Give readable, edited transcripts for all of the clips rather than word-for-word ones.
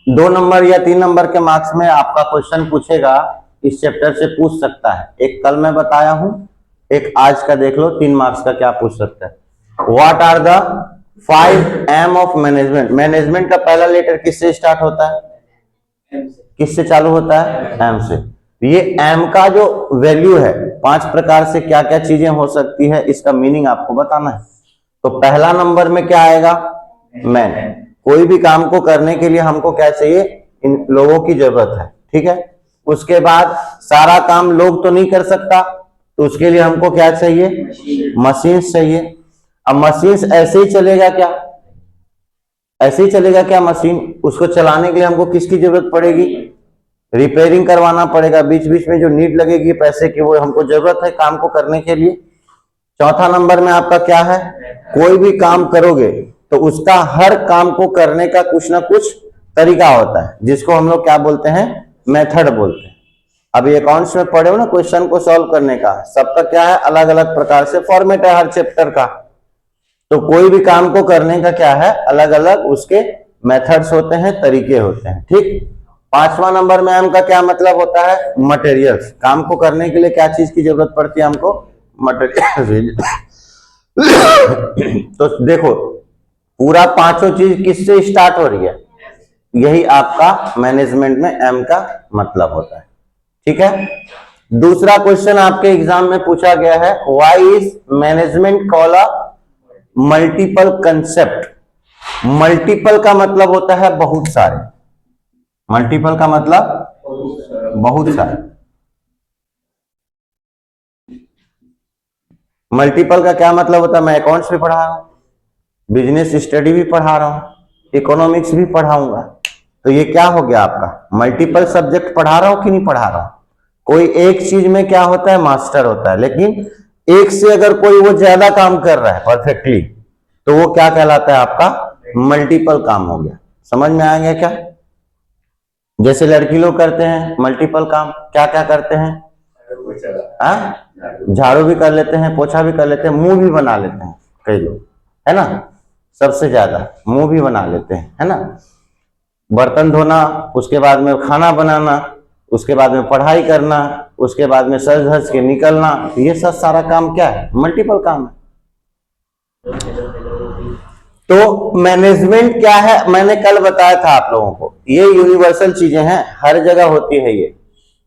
2 number या 3 number के marks में आपका क्वेश्चन पूछेगा, इस चैप्टर से पूछ सकता है। एक कल मैं बताया हूं, एक आज का देख लो, 3 मार्क्स का क्या पूछ सकता है। What are the 5 M of management. Management का पहला लेटर किससे स्टार्ट होता है, किससे चालू होता है, एम से। ये एम का जो वैल्यू है, 5 प्रकार से क्या क्या चीजें हो सकती है, इसका मीनिंग आपको बताना है। तो पहला नंबर में क्या आएगा, मैन। कोई भी काम को करने के लिए हमको क्या चाहिए, इन लोगों की जरूरत है, ठीक है। उसके बाद सारा काम लोग तो नहीं कर सकता, तो उसके लिए हमको क्या चाहिए, मशीन्स चाहिए। अब मशीन्स ऐसे ही चलेगा क्या, ऐसे ही चलेगा क्या मशीन, उसको चलाने के लिए हमको किसकी जरूरत पड़ेगी, रिपेयरिंग करवाना पड़ेगा, बीच बीच में जो नीड लगेगी पैसे की, वो हमको जरूरत है काम को करने के लिए। चौथा नंबर में आपका क्या है, कोई भी काम करोगे तो उसका हर काम को करने का कुछ ना कुछ तरीका होता है, जिसको हम लोग क्या बोलते हैं, मेथड बोलते हैं। अभी अकाउंट्स में पढ़े हो ना, क्वेश्चन को सॉल्व करने का सबका क्या है, अलग अलग प्रकार से फॉर्मेट है हर चैप्टर का। तो कोई भी काम को करने का क्या है, अलग अलग उसके मेथड्स होते हैं, तरीके होते हैं, ठीक। 5वां नंबर में एम का क्या मतलब होता है, मटेरियल्स। काम को करने के लिए क्या चीज की जरूरत पड़ती है हमको, मटेरियल। तो देखो पूरा पांचों चीज किससे स्टार्ट हो रही है, यही आपका मैनेजमेंट में एम का मतलब होता है, ठीक है। दूसरा क्वेश्चन आपके एग्जाम में पूछा गया है, why is management called a multiple concept. Multiple का मतलब होता है बहुत सारे, मल्टीपल का मतलब बहुत सारे। मल्टीपल का क्या मतलब होता है, मैं अकाउंट्स भी पढ़ा रहा हूं, बिजनेस स्टडी भी पढ़ा रहा हूं, इकोनॉमिक्स भी पढ़ाऊंगा, तो ये क्या हो गया आपका, मल्टीपल सब्जेक्ट पढ़ा रहा हूं कि नहीं पढ़ा रहा हूं। कोई एक चीज में क्या होता है, मास्टर होता है, लेकिन एक से अगर कोई वो ज्यादा काम कर रहा है परफेक्टली, तो वो क्या कहलाता है, आपका मल्टीपल काम हो गया। समझ में आ गया क्या। जैसे लड़की लोग करते हैं मल्टीपल काम, क्या क्या करते हैं, झाड़ू भी कर लेते हैं, पोछा भी कर लेते हैं, मुंह भी बना लेते हैं कई लोग, है ना, सबसे ज्यादा मुंह भी बना लेते हैं, है ना। बर्तन धोना, उसके बाद में खाना बनाना, उसके बाद में पढ़ाई करना, उसके बाद में सज धज के निकलना, ये सब सारा काम क्या है, मल्टीपल काम है। तो मैनेजमेंट क्या है, मैंने कल बताया था आप लोगों को, ये यूनिवर्सल चीजें हैं, हर जगह होती है, ये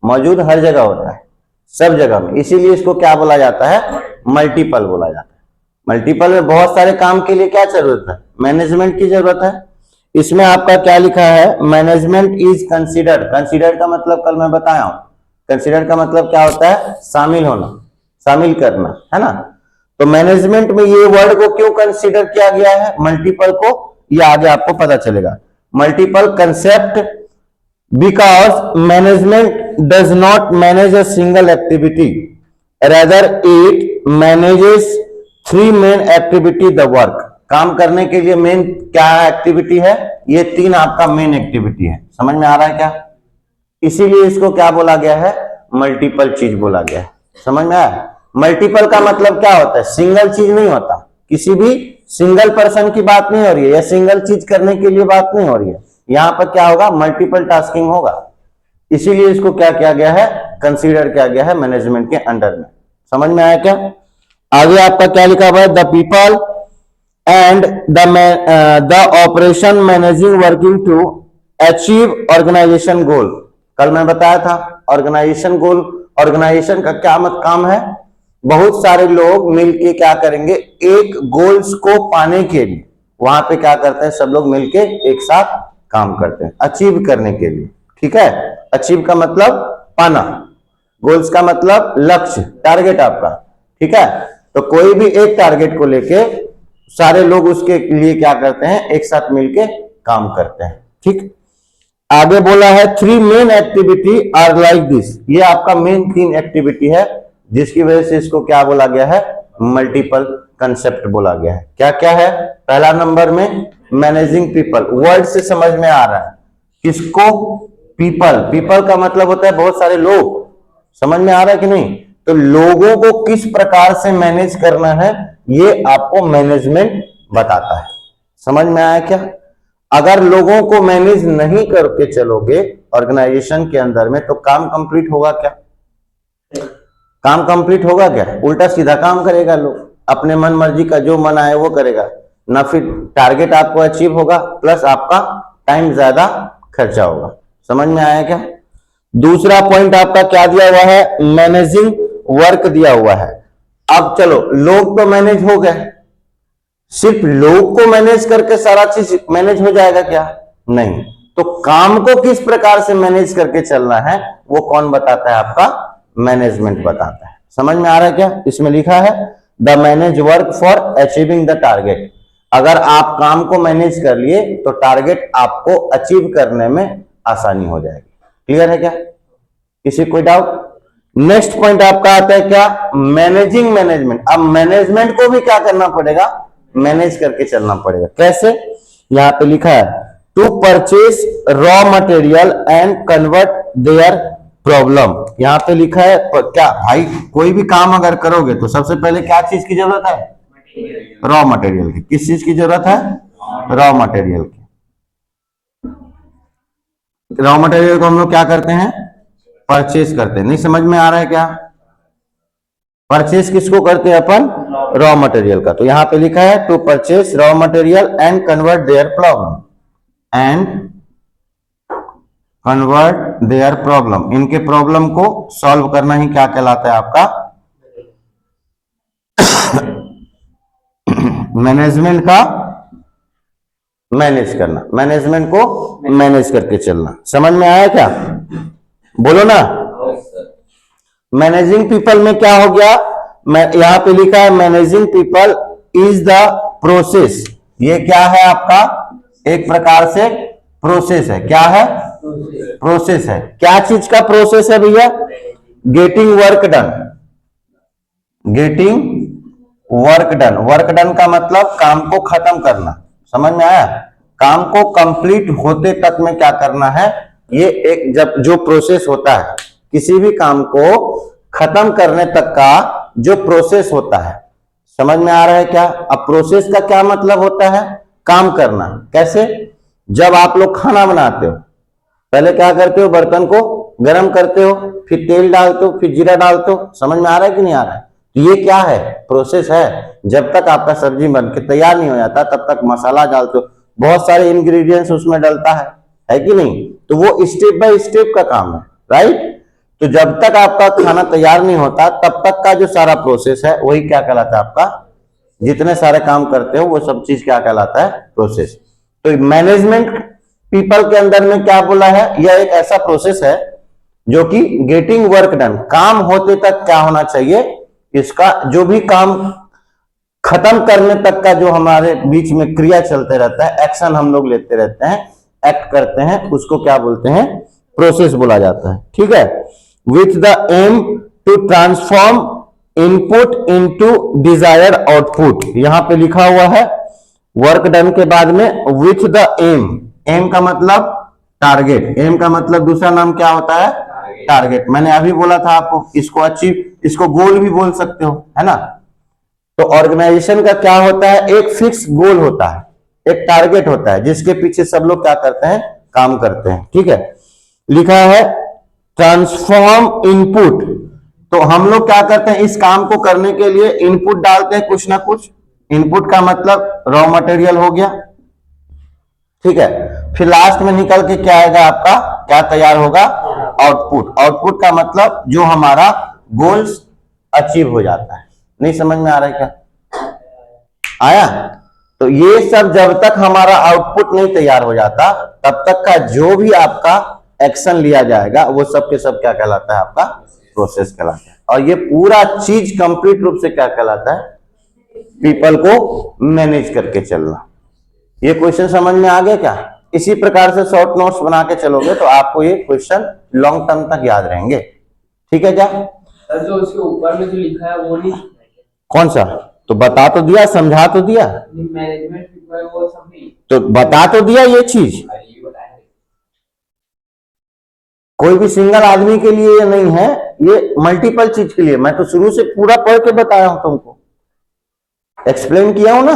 मौजूद हर जगह होता है, सब जगह में, इसीलिए इसको क्या बोला जाता है, मल्टीपल बोला जाता है। मल्टीपल में बहुत सारे काम के लिए क्या जरूरत है, मैनेजमेंट की जरूरत है। इसमें आपका क्या लिखा है, मैनेजमेंट इज कंसीडर्ड। कंसीडर्ड का मतलब कल मैं बताया हूं, कंसीडर का मतलब क्या होता है, शामिल होना, शामिल करना, है ना। तो मैनेजमेंट में ये वर्ड को क्यों कंसीडर किया गया है, मल्टीपल को, ये आगे आपको पता चलेगा। Multiple concept because management does not manage a single activity, rather it manages 3 main activity the work. काम करने के लिए मेन क्या एक्टिविटी है, ये 3 आपका मेन एक्टिविटी है। समझ में आ रहा है क्या, इसीलिए इसको क्या बोला गया है, मल्टीपल चीज बोला गया है। समझ में आया। मल्टीपल का मतलब क्या होता है, सिंगल चीज नहीं होता, किसी भी सिंगल पर्सन की बात नहीं हो रही है, या सिंगल चीज करने के लिए बात नहीं हो रही है, यहां पर क्या होगा, मल्टीपल टास्किंग होगा। इसीलिए इसको क्या किया गया है, कंसीडर किया गया है मैनेजमेंट के अंडर में। समझ में आया क्या। आगे आपका क्या लिखा हुआ है, the people and the operation managing working to achieve organisation गोल। कल मैं बताया था ऑर्गेनाइजेशन गोल, ऑर्गेनाइजेशन का क्या मत काम है, बहुत सारे लोग मिलके क्या करेंगे, एक गोल्स को पाने के लिए वहां पे क्या करते हैं, सब लोग मिलके एक साथ काम करते हैं अचीव करने के लिए, ठीक है। अचीव का मतलब पाना, गोल्स का मतलब लक्ष्य, टारगेट आपका, ठीक है। तो कोई भी एक टारगेट को लेके सारे लोग उसके लिए क्या करते हैं, एक साथ मिलके काम करते हैं, ठीक। आगे बोला है 3 main activity are like this, ये आपका मेन 3 एक्टिविटी है, जिसकी वजह से इसको क्या बोला गया है, मल्टीपल कंसेप्ट बोला गया है। क्या क्या है, पहला नंबर में मैनेजिंग पीपल, वर्ड से समझ में आ रहा है किसको, पीपल। पीपल का मतलब होता है बहुत सारे लोग, समझ में आ रहा है कि नहीं। तो लोगों को किस प्रकार से मैनेज करना है, ये आपको मैनेजमेंट बताता है। समझ में आया क्या। अगर लोगों को मैनेज नहीं करके चलोगे ऑर्गेनाइजेशन के अंदर में, तो काम कंप्लीट होगा क्या? काम कंप्लीट होगा क्या? उल्टा सीधा काम करेगा, लोग अपने मन मर्जी का जो मन आए वो करेगा ना, फिर टारगेट आपको अचीव होगा, प्लस आपका टाइम ज्यादा खर्चा होगा। समझ में आया क्या? दूसरा पॉइंट आपका क्या दिया हुआ है? मैनेजिंग वर्क दिया हुआ है। अब चलो, लोग तो मैनेज हो गए, सिर्फ लोग को मैनेज करके सारा चीज मैनेज हो जाएगा क्या? नहीं। तो काम को किस प्रकार से मैनेज करके चलना है वो कौन बताता है? आपका मैनेजमेंट बताता है। समझ में आ रहा है क्या? इसमें लिखा है the manage work for achieving the target. अगर आप काम को मैनेज कर लिए तो टारगेट आपको अचीव करने में आसानी हो जाएगी। क्लियर है क्या? किसी कोई डाउट? नेक्स्ट पॉइंट आपका आता है क्या? Managing management. अब मैनेजमेंट को भी क्या करना पड़ेगा? मैनेज करके चलना पड़ेगा। कैसे? यहां पे लिखा है to purchase raw material and convert their problem. यहां पे लिखा है क्या भाई, कोई भी काम अगर करोगे तो सबसे पहले क्या चीज की जरूरत है? रॉ मटेरियल की। किस चीज की जरूरत है? रॉ मटेरियल की। रॉ मटेरियल को हम लोग क्या करते हैं? परचेज करते हैं। नहीं समझ में आ रहा है क्या? परचेज किसको करते हैं अपन? रॉ मटेरियल का। तो यहां पे लिखा है to purchase raw material and convert their problem, and convert their problem. इनके प्रॉब्लम को सॉल्व करना ही क्या कहलाता है? आपका मैनेजमेंट का मैनेज करना, मैनेजमेंट को मैनेज करके चलना। समझ में आया क्या? बोलो ना। मैनेजिंग पीपल में क्या हो गया? यहां पे लिखा है managing people is the process. ये क्या है आपका? एक प्रकार से प्रोसेस है। क्या है? प्रोसेस है। क्या चीज का प्रोसेस है भैया? Getting work done. Getting work done. Work done का मतलब काम को खत्म करना। समझ में आया? काम को कंप्लीट होते तक में क्या करना है? ये एक जब जो प्रोसेस होता है, किसी भी काम को खत्म करने तक का जो प्रोसेस होता है। समझ में आ रहा है क्या? अब प्रोसेस का क्या मतलब होता है? काम करना। कैसे? जब आप लोग खाना बनाते हो, पहले क्या करते हो? बर्तन को गर्म करते हो, फिर तेल डालते हो, फिर जीरा डालते हो। समझ में आ रहा है कि नहीं आ रहा है? तो ये क्या है? प्रोसेस है। जब तक आपका सब्जी बन के तैयार नहीं हो जाता तब तक मसाला डालते हो, बहुत सारे इंग्रेडिएंट्स उसमें डलता है कि नहीं? तो वो स्टेप बाय स्टेप का काम है, राइट? तो जब तक आपका खाना तैयार नहीं होता तब तक का जो सारा प्रोसेस है वही क्या कहलाता है? आपका जितने सारे काम करते हो वो सब चीज क्या कहलाता है? प्रोसेस। तो मैनेजमेंट पीपल के अंदर में क्या बोला है? यह एक ऐसा प्रोसेस है जो कि गेटिंग वर्क डन, काम होते तक क्या होना चाहिए? इसका जो भी काम खत्म करने तक का जो हमारे बीच में क्रिया चलते रहता है, एक्शन हम लोग लेते रहते हैं, एक्ट करते हैं, उसको क्या बोलते हैं? प्रोसेस बोला जाता है। ठीक है? With the aim to transform input into desired output. यहां पे लिखा हुआ है वर्क डन के बाद में विथ द एम। एम का मतलब टारगेट। एम का मतलब दूसरा नाम क्या होता है? टारगेट। मैंने अभी बोला था आपको, इसको अचीव, इसको गोल भी बोल सकते हो, है ना? तो ऑर्गेनाइजेशन का क्या होता है? एक फिक्स गोल होता है, एक टारगेट होता है जिसके पीछे सब लोग क्या करते हैं? काम करते हैं। ठीक है? लिखा है ट्रांसफॉर्म इनपुट। तो हम लोग क्या करते हैं? इस काम को करने के लिए इनपुट डालते हैं कुछ ना कुछ। इनपुट का मतलब रॉ मटेरियल हो गया। ठीक है? फिर लास्ट में निकल के क्या आएगा? आपका क्या तैयार होगा? आउटपुट। आउटपुट का मतलब जो हमारा गोल्स अचीव हो जाता है। नहीं समझ में आ रहा है क्या? आया? तो ये सब जब तक हमारा आउटपुट नहीं तैयार हो जाता तब तक का जो भी आपका एक्शन लिया जाएगा वो सब के सब क्या कहलाता है? आपका प्रोसेस कहलाता है। और ये पूरा चीज कंप्लीट रूप से क्या कहलाता है? पीपल को मैनेज करके चलना। ये क्वेश्चन समझ में आ गया क्या? इसी प्रकार से शॉर्ट नोट्स बना के चलोगे तो आपको ये क्वेश्चन लॉन्ग टर्म तक याद रहेंगे। ठीक है क्या? जो उसके ऊपर में जो लिखा है वो नहीं? कौन सा? तो बता तो दिया, समझा तो दिया, मैनेजमेंट वो सब नहीं तो बता तो दिया ये चीज। कोई भी सिंगल आदमी के लिए ये नहीं है, ये मल्टीपल चीज के लिए। मैं तो शुरू से पूरा पढ़ के बताया हूं तुमको, एक्सप्लेन किया हूं ना।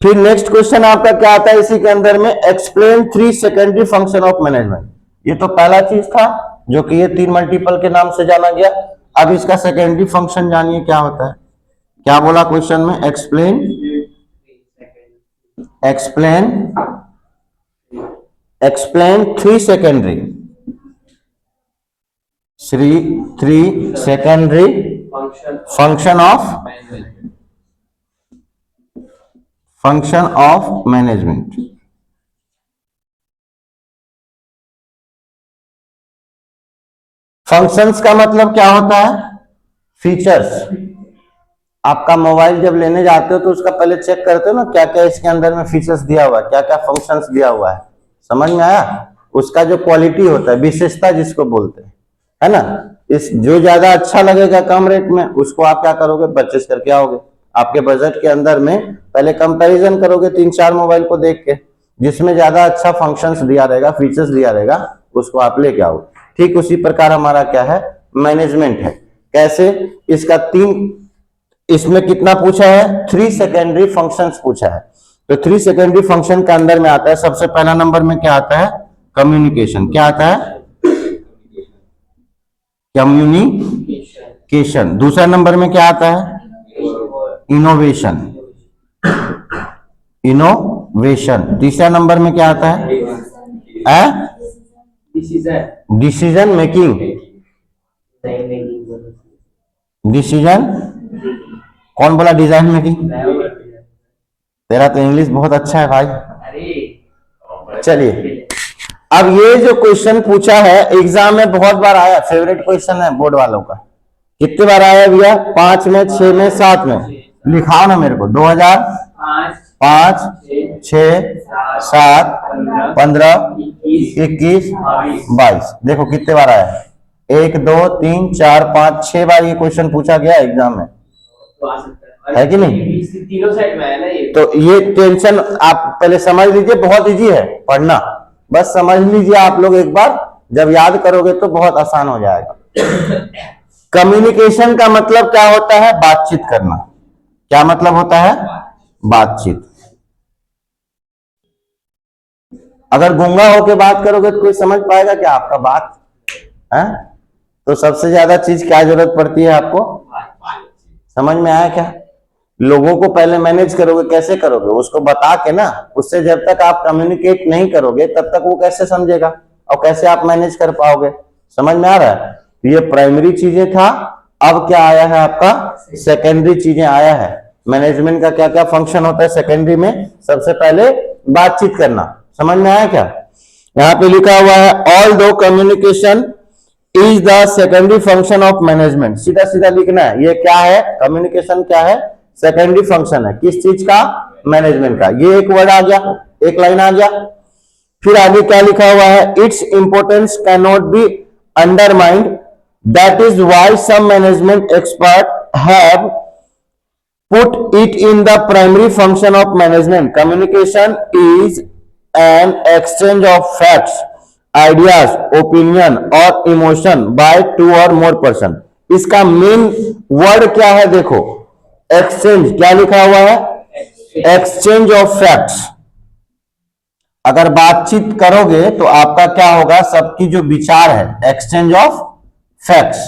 फिर नेक्स्ट क्वेश्चन आपका क्या आता है इसी के अंदर में, explain 3 secondary function of management. ये तो पहला चीज था जो कि ये 3 मल्टीपल के नाम से जाना गया। अब इसका सेकेंडरी फंक्शन जानिए क्या होता है। क्या बोला क्वेश्चन में, explain explain 3 secondary 3 secondary function of management. Functions का मतलब क्या होता है, फीचर्स। आपका मोबाइल जब लेने जाते हो तो उसका पहले चेक करते हो ना क्या क्या इसके अंदर में फीचर्स दिया हुआ है, क्या क्या फंक्शंस दिया हुआ है। समझ में आया? उसका जो क्वालिटी होता है, विशेषता जिसको बोलते हैं, है ना। इस जो ज्यादा अच्छा लगेगा कम रेट में उसको आप क्या करोगे, परचेस करके आओगे। आपके बजट के अंदर में पहले कंपैरिजन करोगे 3-4 मोबाइल को देख के, जिसमें ज्यादा अच्छा फंक्शंस दिया रहेगा, फीचर्स दिया रहेगा, उसको आप लेके आओगे। ठीक उसी प्रकार हमारा क्या है, मैनेजमेंट है। कैसे, इसका 3, इसमें कितना पूछा है, 3 सेकेंडरी फंक्शंस पूछा है। तो 3 सेकेंडरी फंक्शन के अंदर में आता है, सबसे पहला नंबर में क्या आता है, कम्युनिकेशन। क्या आता है, कम्युनिकेशन। दूसरा नंबर में क्या आता है, इनोवेशन। तीसरा नंबर में क्या आता है, डिसीजन मेकिंग। डिसीजन, कौन बोला डिजाइन मेकिंग? तेरा तो इंग्लिश बहुत अच्छा है भाई। चलिए, अब ये जो क्वेश्चन पूछा है एग्जाम में बहुत बार आया, फेवरेट क्वेश्चन है बोर्ड वालों का। कितने बार आया भैया, 5 में, 6 में, 7 में। लिखाओ ना मेरे को, 2005, 6, 7, 15, 21, 22। देखो कितने बार आया, 1, 2, 3, 4, 5, 6 बार ये क्वेश्चन पूछा गया एग्जाम में, है कि नहीं? तीनों साइड में है ना ये। तो ये टेंशन आप पहले समझ लीजिए, बहुत इजी है पढ़ना, बस समझ लीजिए आप लोग एक बार, जब याद करोगे तो बहुत आसान हो जाएगा। कम्युनिकेशन का मतलब क्या होता है, बातचीत करना। क्या मतलब होता है, बातचीत। अगर गूंगा होके बात करोगे तो कोई समझ पाएगा क्या आपका बात है? तो सबसे ज्यादा चीज क्या जरूरत पड़ती है आपको, समझ में आया क्या? लोगों को पहले मैनेज करोगे, कैसे करोगे, उसको बता के ना। उससे जब तक आप कम्युनिकेट नहीं करोगे तब तक वो कैसे समझेगा और कैसे आप मैनेज कर पाओगे। समझ में आ रहा है? ये प्राइमरी चीजें था। अब क्या आया है आपका, सेकेंडरी चीजें आया है। मैनेजमेंट का क्या क्या फंक्शन होता है सेकेंडरी में, सबसे पहले बातचीत करना। समझ में आया क्या? यहाँ पे लिखा हुआ है, ऑल दो communication is the secondary function of management. सीधा सीधा लिखना है, ये क्या है, कम्युनिकेशन क्या है, सेकेंडरी फंक्शन है। किस चीज का, मैनेजमेंट का। ये एक वर्ड आ गया, एक लाइन आ गया। फिर आगे क्या लिखा हुआ है, its importance can not be undermined, that is why some management expert have put it in the primary function of management. Communication is an exchange of facts, ideas, opinion और इमोशन बाय 2 और more person. इसका main word क्या है, देखो, exchange. क्या लिखा हुआ है, एक्सचेंज ऑफ फैक्ट्स। अगर बातचीत करोगे तो आपका क्या होगा, सबकी जो विचार है, एक्सचेंज ऑफ फैक्ट्स।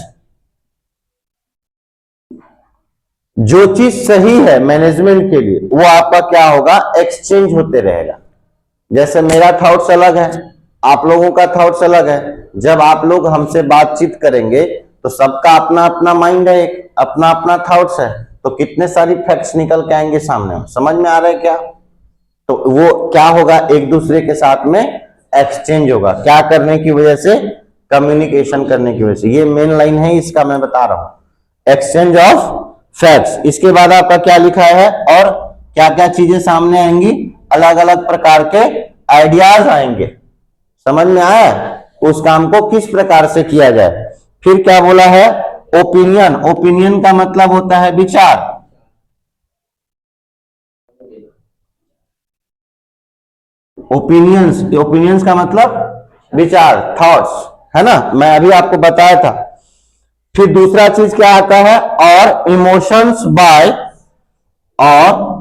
जो चीज सही है मैनेजमेंट के लिए वो आपका क्या होगा, एक्सचेंज होते रहेगा। जैसे मेरा थॉट्स अलग है, आप लोगों का थॉट्स अलग है। जब आप लोग हमसे बातचीत करेंगे तो सबका अपना अपना माइंड है, एक अपना अपना थॉट्स है, तो कितने सारी फैक्ट्स निकल के आएंगे सामने। समझ में आ रहा है क्या? तो वो क्या होगा, एक दूसरे के साथ में एक्सचेंज होगा। क्या करने की वजह से, कम्युनिकेशन करने की वजह से। ये मेन लाइन है इसका, मैं बता रहा हूं, एक्सचेंज ऑफ फैक्ट्स। इसके बाद आपका क्या लिखा है, और क्या क्या चीजें सामने आएंगी, अलग अलग प्रकार के आइडियाज आएंगे। समझ में आया, उस काम को किस प्रकार से किया जाए। फिर क्या बोला है, ओपिनियन। ओपिनियन का मतलब होता है विचार। ओपिनियंस का मतलब विचार, थॉट्स, है ना। मैं अभी आपको बताया था। फिर दूसरा चीज क्या आता है, और इमोशंस बाय, और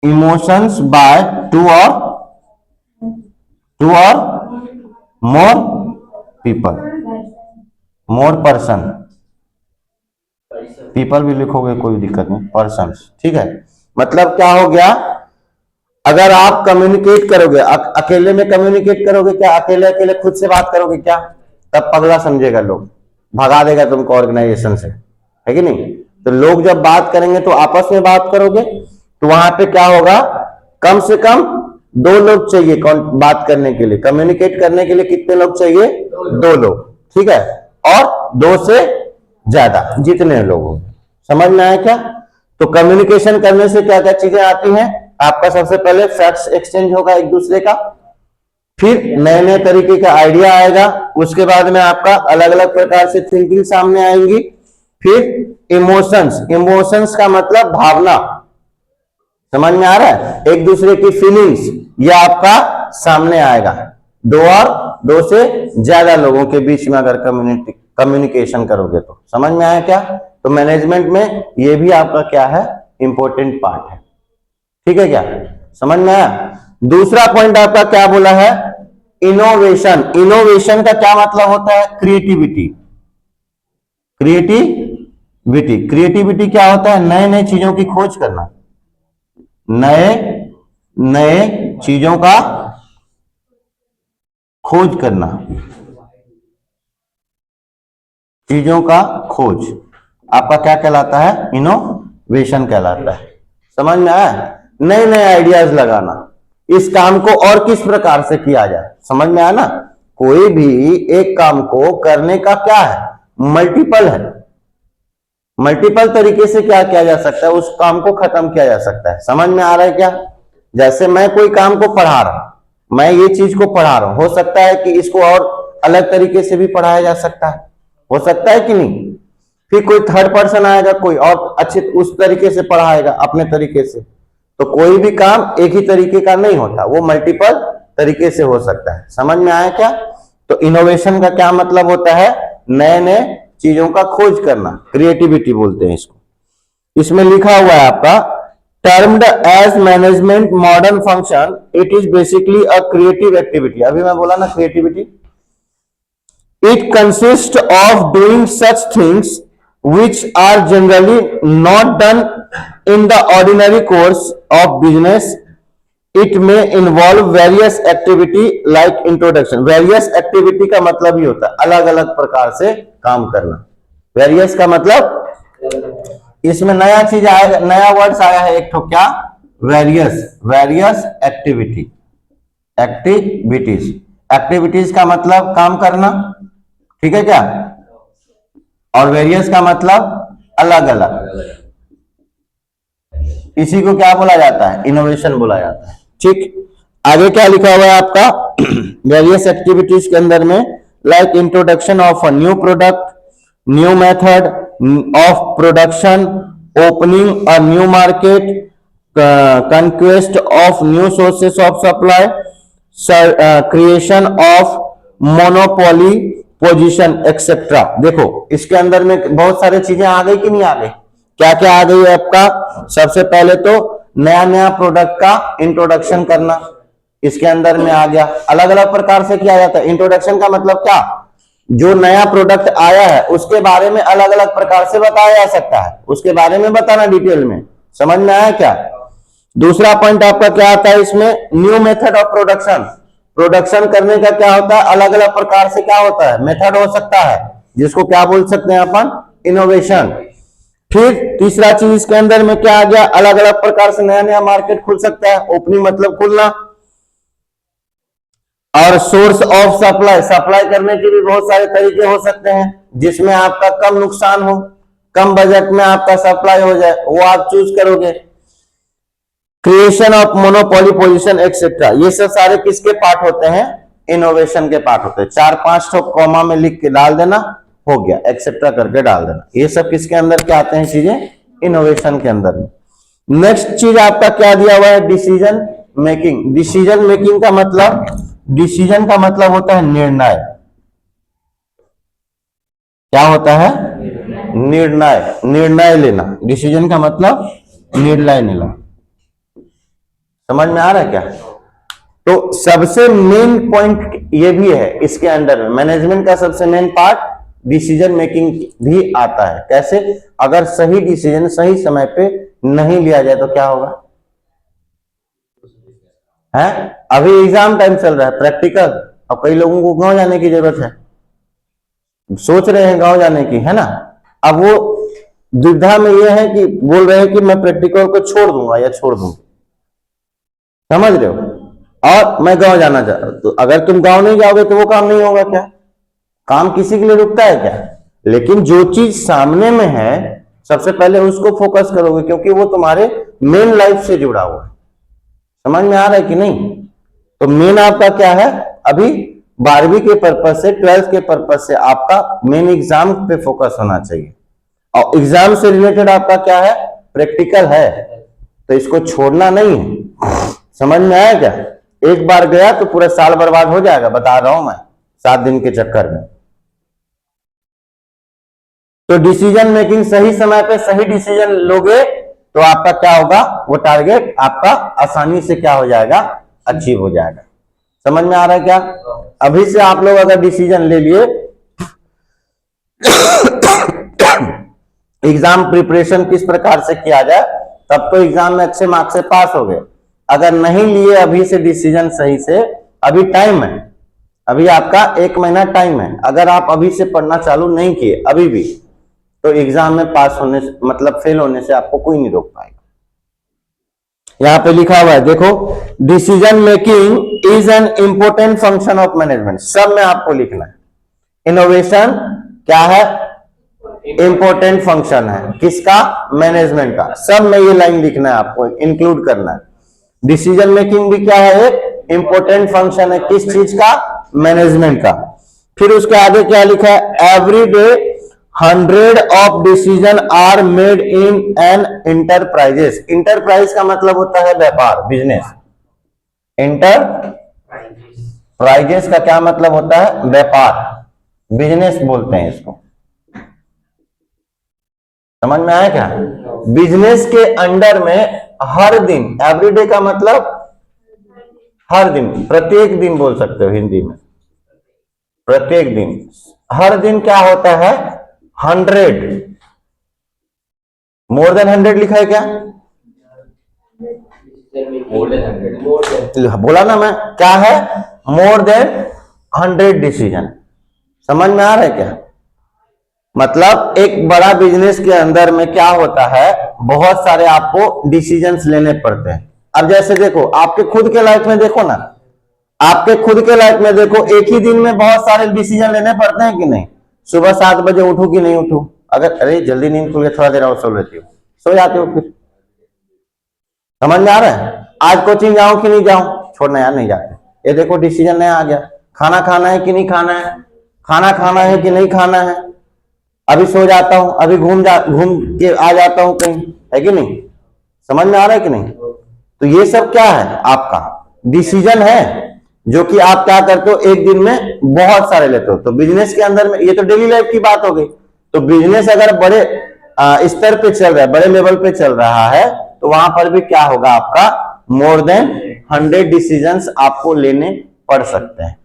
इमोशंस बाय टू और more people, more person, people भी लिखोगे कोई दिक्कत नहीं, पर्सन, ठीक है। मतलब क्या हो गया, अगर आप कम्युनिकेट करोगे, अकेले में कम्युनिकेट करोगे क्या, अकेले अकेले खुद से बात करोगे क्या, तब पगला समझेगा लोग, भगा देगा तुमको ऑर्गेनाइजेशन से, है कि नहीं। तो लोग जब बात करेंगे तो आपस में बात करोगे, तो वहां पे क्या होगा, कम से कम 2 लोग चाहिए बात करने के लिए, कम्युनिकेट करने के लिए कितने लोग चाहिए, 2 लोग, ठीक है, और 2 से ज्यादा, जितने लोग हो। समझ में आया क्या। तो कम्युनिकेशन करने से क्या क्या चीजें आती हैं, आपका सबसे पहले फैक्ट्स एक्सचेंज होगा एक दूसरे का, फिर नए नए तरीके का आइडिया आएगा, उसके बाद में आपका अलग अलग प्रकार से थिंकिंग सामने आएंगी, फिर इमोशंस का मतलब भावना, समझ में आ रहा है, एक दूसरे की फीलिंग्स, यह आपका सामने आएगा। 2 और 2 से ज्यादा लोगों के बीच में अगर कम्युनिकेशन करोगे तो, समझ में आया क्या। तो मैनेजमेंट में ये भी आपका क्या है, इंपॉर्टेंट पार्ट है, ठीक है क्या, समझ में आया। दूसरा पॉइंट आपका क्या बोला है, इनोवेशन। इनोवेशन का क्या मतलब होता है, क्रिएटिविटी। क्रिएटिविटी क्या होता है, नए नए चीजों की खोज करना, नए नए चीजों का खोज करना, चीजों का खोज आपका क्या कहलाता है, इनोवेशन कहलाता है। समझ में आया, नए नए आइडियाज लगाना, इस काम को और किस प्रकार से किया जाए, समझ में आया ना। कोई भी एक काम को करने का क्या है, मल्टीपल है, मल्टीपल तरीके से क्या किया जा सकता है, उस काम को खत्म किया जा सकता है। समझ में आ रहा है क्या। जैसे मैं कोई काम को पढ़ा रहा हूं, मैं ये चीज को पढ़ा रहा हूं, हो सकता है कि इसको और अलग तरीके से भी पढ़ाया जा सकता है, हो सकता है कि नहीं। फिर कोई थर्ड पर्सन आएगा, कोई और अच्छे उस तरीके से पढ़ाएगा अपने तरीके से। तो कोई भी काम एक ही तरीके का नहीं होता, वो मल्टीपल तरीके से हो सकता है। समझ में आया क्या। तो इनोवेशन का क्या मतलब होता है, नए नए चीजों का खोज करना, क्रिएटिविटी बोलते हैं इसको। इसमें लिखा हुआ है आपका, termed as management modern function, it is basically a creative activity. अभी मैं बोला ना creativity, it consists of doing such things which are generally not done in the ordinary course of business. It may involve various activity like introduction. Various activity का मतलब ही होता है अलग अलग प्रकार से काम करना। Various का मतलब, इसमें नया चीज आया, नया वर्ड्स आया है एक ठो, क्या, वेरियस एक्टिविटी, एक्टिविटीज का मतलब काम करना, ठीक है क्या। और वेरियस का मतलब अलग अलग, इसी को क्या बोला जाता है, इनोवेशन बोला जाता है। ठीक, आगे क्या लिखा हुआ है आपका, वेरियस एक्टिविटीज के अंदर में, like introduction of a new product, new method of production, opening a new market, conquest of new sources of supply, creation of monopoly position etcetera. देखो इसके अंदर में बहुत सारी चीजें आ गई कि नहीं आ गई, क्या क्या आ गई है आपका। सबसे पहले तो नया नया प्रोडक्ट का इंट्रोडक्शन करना, इसके अंदर में आ गया। अलग अलग प्रकार से किया जाता है। इंट्रोडक्शन का मतलब क्या, जो नया प्रोडक्ट आया है उसके बारे में अलग अलग प्रकार से बताया जा सकता है, उसके बारे में बताना डिटेल में। समझ में आया क्या। दूसरा पॉइंट आपका क्या आता है इसमें, new method of production. Production करने का क्या होता है, अलग अलग प्रकार से क्या होता है, मेथड हो सकता है, जिसको क्या बोल सकते हैं अपन, इनोवेशन। फिर तीसरा चीज इसके अंदर में क्या आ गया, अलग अलग प्रकार से नया नया मार्केट खुल सकता है, ओपनिंग मतलब खुलना। और सोर्स ऑफ सप्लाई, सप्लाई करने के भी बहुत सारे तरीके हो सकते हैं, जिसमें आपका कम नुकसान हो, कम बजट में आपका सप्लाई हो जाए, वो आप चूज करोगे। Creation of monopoly position etcetera, ये सब सारे किसके पार्ट होते हैं, इनोवेशन के पार्ट होते हैं। 4-5 ठो कॉमा में लिख के डाल देना, हो गया, एक्सेट्रा करके डाल देना। ये सब किसके अंदर क्या आते हैं चीजें, इनोवेशन के अंदर में। नेक्स्ट चीज आपका क्या दिया हुआ है, डिसीजन मेकिंग। डिसीजन मेकिंग का मतलब, डिसीजन का मतलब होता है निर्णय। क्या होता है, निर्णय, निर्णय लेना। डिसीजन का मतलब निर्णय लेना। समझ में आ रहा है क्या? तो सबसे मेन पॉइंट ये भी है इसके अंडर में, मैनेजमेंट का सबसे मेन पार्ट डिसीजन मेकिंग भी आता है। कैसे? अगर सही डिसीजन सही समय पे नहीं लिया जाए तो क्या होगा? है अभी एग्जाम टाइम चल रहा है, प्रैक्टिकल। अब कई लोगों को गांव जाने की जरूरत है, सोच रहे हैं गांव जाने की, है ना। अब वो दुविधा में ये है कि बोल रहे हैं कि मैं प्रैक्टिकल को छोड़ दूंगा या छोड़ दूंगा, समझ रहे हो, और मैं गांव जाना चाहता हूं। तो अगर तुम गांव नहीं जाओगे तो वो काम नहीं होगा क्या? काम किसी के लिए रुकता है क्या? लेकिन जो चीज सामने में है सबसे पहले उसको फोकस करोगे, क्योंकि वो तुम्हारे मेन लाइफ से जुड़ा हुआ है। समझ में आ रहा है कि नहीं? तो मेन आपका क्या है? अभी 12वीं के पर्पज से, 12th के पर्पज से आपका मेन एग्जाम पे फोकस होना चाहिए। और एग्जाम से रिलेटेड आपका क्या है? प्रैक्टिकल है, तो इसको छोड़ना नहीं है। समझ में आया क्या? एक बार गया तो पूरा साल बर्बाद हो जाएगा, बता रहा हूं मैं, 7 दिन के चक्कर में। तो डिसीजन मेकिंग, सही समय पे सही डिसीजन लोगे तो आपका क्या होगा? वो टारगेट आपका आसानी से क्या हो जाएगा? अचीव हो जाएगा। समझ में आ रहा है क्या? अभी से आप लोग अगर डिसीजन ले लिए, एग्जाम प्रिपरेशन किस प्रकार से किया जाए, तब तो एग्जाम में अच्छे मार्क्स से पास हो गए। अगर नहीं लिए अभी से डिसीजन सही से, अभी टाइम है, अभी आपका 1 महीना टाइम है। अगर आप अभी से पढ़ना चालू नहीं किए अभी भी, तो एग्जाम में पास होने से, मतलब फेल होने से आपको कोई नहीं रोक पाएगा। यहां पे लिखा हुआ है, देखो, decision making is an important function of management. सब में आपको लिखना है। इनोवेशन क्या है? इंपॉर्टेंट फंक्शन है। किसका? मैनेजमेंट का। सब में ये लाइन लिखना है, आपको इंक्लूड करना है। डिसीजन मेकिंग भी क्या है? एक इंपॉर्टेंट फंक्शन है। किस चीज का? मैनेजमेंट का। फिर उसके आगे क्या लिखा है? Every day 100 of decision are made in an enterprises. Enterprise का मतलब होता है व्यापार, बिजनेस। इंटरप्राइजेस का क्या मतलब होता है? व्यापार, बिजनेस बोलते हैं इसको। समझ में आया क्या? बिजनेस के अंडर में हर दिन, एवरीडे का मतलब हर दिन, प्रत्येक दिन बोल सकते हो हिंदी में, प्रत्येक दिन। हर दिन क्या होता है? 100, मोर देन 100 लिखा है क्या? मोर देन 100, बोला ना मैं, क्या है? More than 100 decision. समझ में आ रहा है क्या? मतलब एक बड़ा बिजनेस के अंदर में क्या होता है, बहुत सारे आपको डिसीजंस लेने पड़ते हैं। अब जैसे देखो, आपके खुद के लाइफ में देखो ना, आपके खुद के लाइफ में देखो, एक ही दिन में बहुत सारे डिसीजन लेने पड़ते हैं कि नहीं? सुबह 7 बजे उठू कि नहीं उठू? अगर अरे जल्दी नींद खुल गई, थोड़ा देर और सो लेती हो, सो जाते हो। फिर समझ में आ रहा है? आज कोचिंग जाऊं कि नहीं जाऊं? छोड़ना यार, नहीं जाते। ये देखो डिसीजन नया आ गया। खाना खाना है कि नहीं खाना है? खाना खाना है कि नहीं खाना है? अभी सो जाता हूं, अभी घूम के आ जाता हूं कहीं, है कि नहीं? समझ में आ रहा है कि नहीं? तो ये सब क्या है? आपका डिसीजन है, जो कि आप क्या करते हो, एक दिन में बहुत सारे लेते हो। तो बिजनेस के अंदर में, ये तो डेली लाइफ की बात हो गई। तो बिजनेस अगर बड़े स्तर पे चल रहा है, बड़े लेवल पे चल रहा है, तो वहां पर भी क्या होगा? आपका मोर देन 100 डिसीजंस आपको लेने पड़ सकते हैं।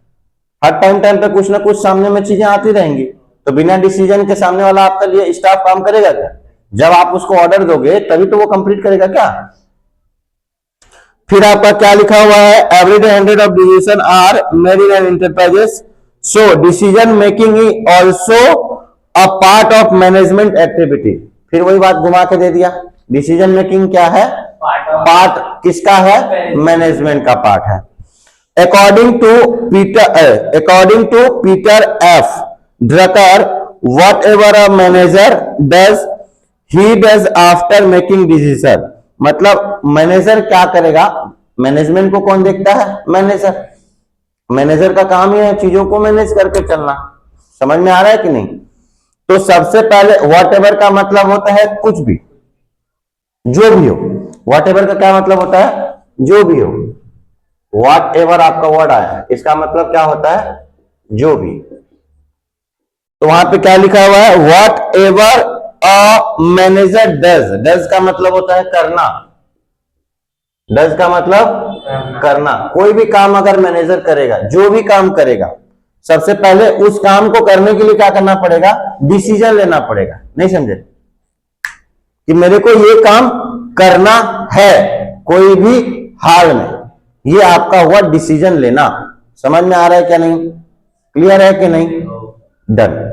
हर टाइम पे कुछ ना कुछ सामने में चीजें आती रहेंगी। तो बिना डिसीजन के सामने वाला आपका लिए स्टाफ काम करेगा क्या? जब आप उसको ऑर्डर दोगे तभी तो वो कंप्लीट करेगा क्या? फिर आपका क्या लिखा हुआ है? Everyday 100 of decision are made in an enterprises, so decision making is also a part of management activity. फिर वही बात घुमा के दे दिया। डिसीजन मेकिंग क्या है? पार्ट किसका है? मैनेजमेंट का पार्ट है। According to Peter F. Drucker, whatever a manager does, he does after making decision. मतलब मैनेजर क्या करेगा? मैनेजमेंट को कौन देखता है? मैनेजर। मैनेजर का काम ही है चीजों को मैनेज करके चलना। समझ में आ रहा है कि नहीं? तो सबसे पहले whatever का मतलब होता है कुछ भी, जो भी हो। whatever का क्या मतलब होता है? जो भी हो। वॉट एवर आपका वर्ड आया है, इसका मतलब क्या होता है? जो भी। तो वहां पे क्या लिखा हुआ है? What ever a manager does का मतलब होता है करना। डज का मतलब करना। कोई भी काम अगर मैनेजर करेगा, जो भी काम करेगा, सबसे पहले उस काम को करने के लिए क्या करना पड़ेगा? डिसीजन लेना पड़ेगा। नहीं समझे कि मेरे को ये काम करना है कोई भी हाल में, ये आपका हुआ डिसीजन लेना। समझ में आ रहा है क्या? नहीं क्लियर है कि नहीं? डन।